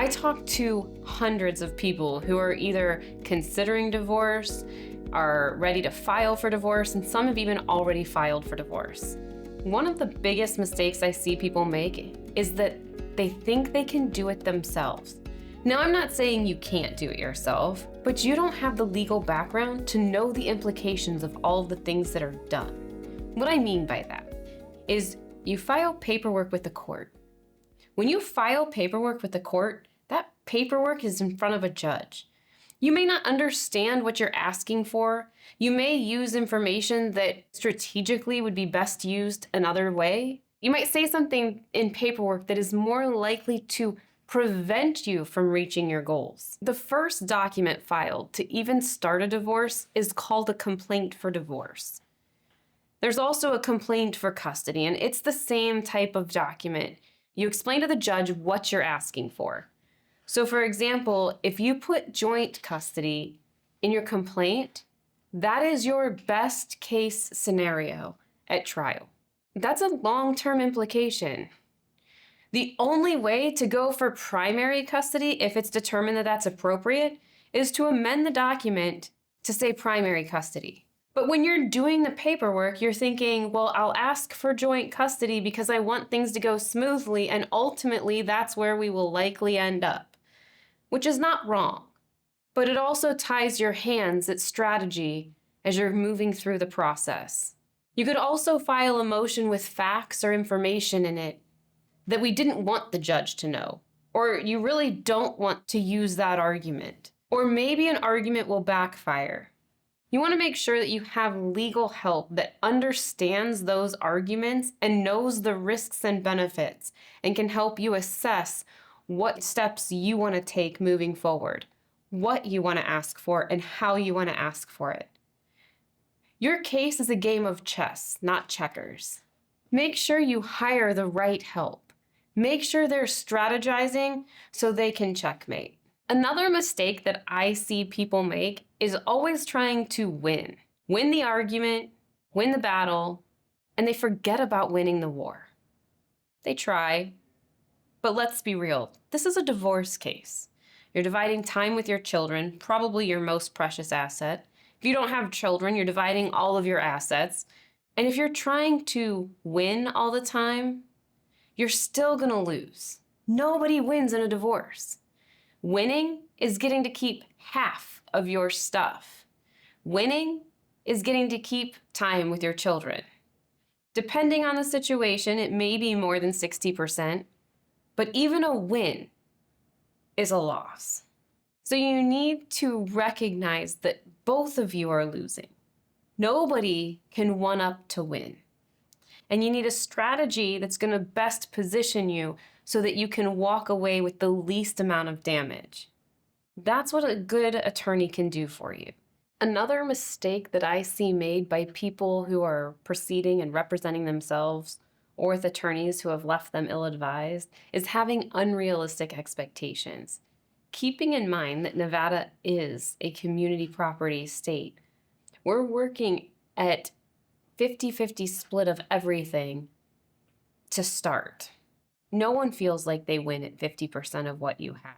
I talk to hundreds of people who are either considering divorce, are ready to file for divorce, and some have even already filed for divorce. One of the biggest mistakes I see people make is that they think they can do it themselves. Now, I'm not saying you can't do it yourself, but you don't have the legal background to know the implications of all the things that are done. What I mean by that is you file paperwork with the court. When you file paperwork with the court, that paperwork is in front of a judge. You may not understand what you're asking for. You may use information that strategically would be best used another way. You might say something in paperwork that is more likely to prevent you from reaching your goals. The first document filed to even start a divorce is called a complaint for divorce. There's also a complaint for custody, and it's the same type of document. You explain to the judge what you're asking for. So for example, if you put joint custody in your complaint, that is your best case scenario at trial. That's a long-term implication. The only way to go for primary custody, if it's determined that that's appropriate, is to amend the document to say primary custody. But when you're doing the paperwork, you're thinking, well, I'll ask for joint custody because I want things to go smoothly, and ultimately that's where we will likely end up, which is not wrong. But it also ties your hands at strategy as you're moving through the process. You could also file a motion with facts or information in it that we didn't want the judge to know, or you really don't want to use that argument, or maybe an argument will backfire. You want to make sure that you have legal help that understands those arguments and knows the risks and benefits and can help you assess what steps you want to take moving forward, what you want to ask for, and how you want to ask for it. Your case is a game of chess, not checkers. Make sure you hire the right help. Make sure they're strategizing so they can checkmate. Another mistake that I see people make is always trying to win. Win the argument, win the battle, and they forget about winning the war. They try, but let's be real. This is a divorce case. You're dividing time with your children, probably your most precious asset. If you don't have children, you're dividing all of your assets. And if you're trying to win all the time, you're still gonna lose. Nobody wins in a divorce. Winning is getting to keep half of your stuff. Winning is getting to keep time with your children. Depending on the situation, it may be more than 60%, but even a win is a loss. So you need to recognize that both of you are losing. Nobody can one up to win. And you need a strategy that's going to best position you so that you can walk away with the least amount of damage. That's what a good attorney can do for you. Another mistake that I see made by people who are proceeding and representing themselves or with attorneys who have left them ill-advised is having unrealistic expectations. Keeping in mind that Nevada is a community property state, we're working at 50-50 split of everything to start. No one feels like they win at 50% of what you have.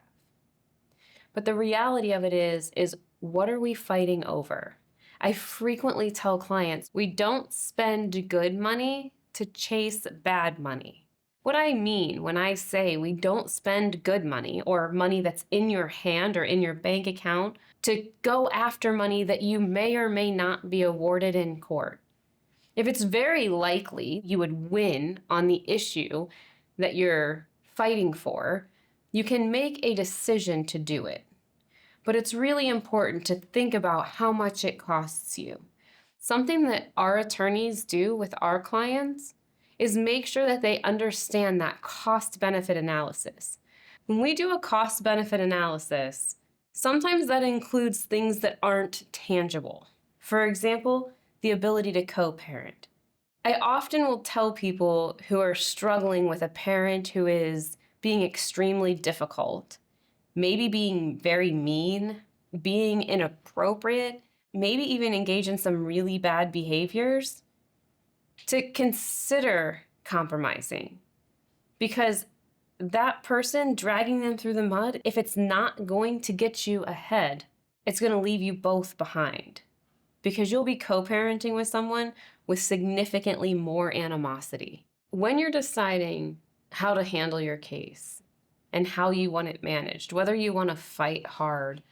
But the reality of it is what are we fighting over? I frequently tell clients, we don't spend good money to chase bad money. What I mean when I say we don't spend good money or money that's in your hand or in your bank account to go after money that you may or may not be awarded in court. If it's very likely you would win on the issue that you're fighting for, you can make a decision to do it. But it's really important to think about how much it costs you. Something that our attorneys do with our clients is make sure that they understand that cost-benefit analysis. When we do a cost-benefit analysis, sometimes that includes things that aren't tangible. For example, the ability to co-parent. I often will tell people who are struggling with a parent who is being extremely difficult, maybe being very mean, being inappropriate, maybe even engage in some really bad behaviors, to consider compromising. Because that person, dragging them through the mud, if it's not going to get you ahead, it's going to leave you both behind, because you'll be co-parenting with someone with significantly more animosity. When you're deciding how to handle your case and how you want it managed, whether you want to fight hard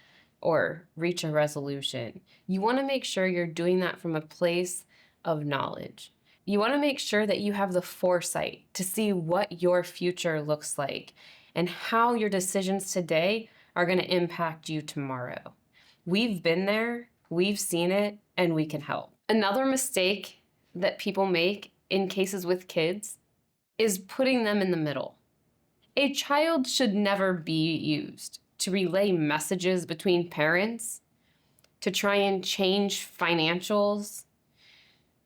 or reach a resolution, you want to make sure you're doing that from a place of knowledge. You want to make sure that you have the foresight to see what your future looks like and how your decisions today are going to impact you tomorrow. We've been there, we've seen it, and we can help. Another mistake that people make in cases with kids is putting them in the middle. A child should never be used to relay messages between parents, to try and change financials,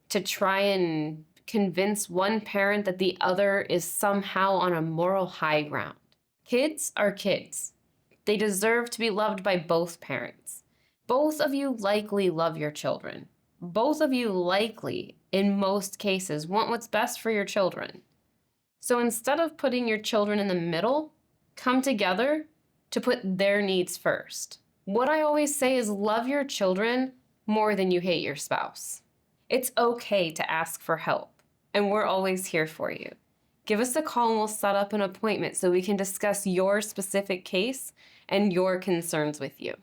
to try and convince one parent that the other is somehow on a moral high ground. Kids are kids. They deserve to be loved by both parents. Both of you likely love your children. Both of you likely, in most cases, want what's best for your children. So instead of putting your children in the middle, come together to put their needs first. What I always say is love your children more than you hate your spouse. It's okay to ask for help, and we're always here for you. Give us a call and we'll set up an appointment so we can discuss your specific case and your concerns with you.